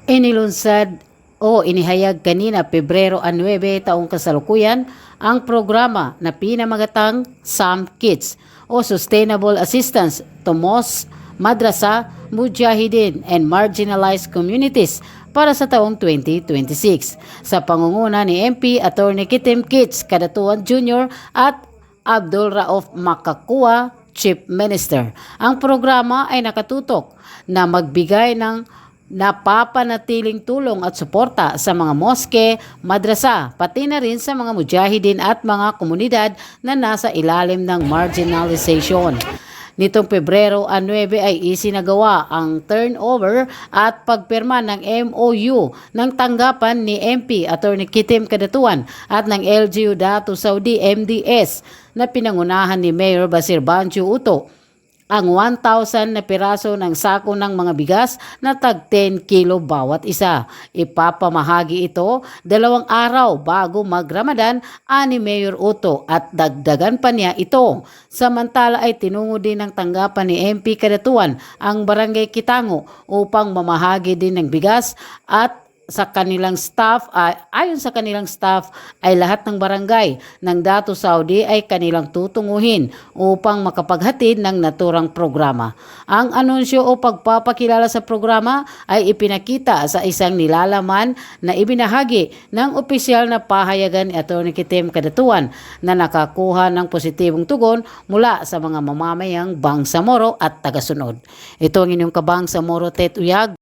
Inilunsad o inihayag kanina Pebrero 9 taong kasalukuyan ang programa na pinamagatang SAM Kids o Sustainable Assistance to Mosque, Madrasa, Mujahideen and Marginalized Communities para sa taong 2026 sa pangunguna ni MP Atty. Kitim Kits Kadatuan Jr. at Abdul Rauf Makakua, Chief Minister. Ang programa ay nakatutok na magbigay ng napapanatiling tulong at suporta sa mga moske, madrasa, pati na rin sa mga mujahidin at mga komunidad na nasa ilalim ng marginalization. Nitong Pebrero 9 ay isinagawa ang turnover at pagpirma ng MOU ng tanggapan ni MP Atty. Kitim Kadatuan at ng LGU Datu Saudi MDS na pinangunahan ni Mayor Basir Banjo Uto ang 1,000 na piraso ng sako ng mga bigas na tag 10 kilo bawat isa. Ipapamahagi ito 2 araw bago mag-Ramadan ani Mayor Uto at dagdagan pa niya ito. Samantala ay tinungo din ng tanggapan ni MP Kadatuan ang Barangay Kitango upang mamahagi din ng bigas at sa kanilang staff, ayon sa kanilang staff ay lahat ng barangay ng Datu Saudi ay kanilang tutunguhin upang makapaghatid ng naturang programa. Ang anunsyo o pagpapakilala sa programa ay ipinakita sa isang nilalaman na ibinahagi ng opisyal na pahayagan ni Atty. Kitim Kadatuan na nakakuha ng positibong tugon mula sa mga mamamayang Bangsamoro at tagasunod. Ito ang inyong kabangsamoro Tet Uyag.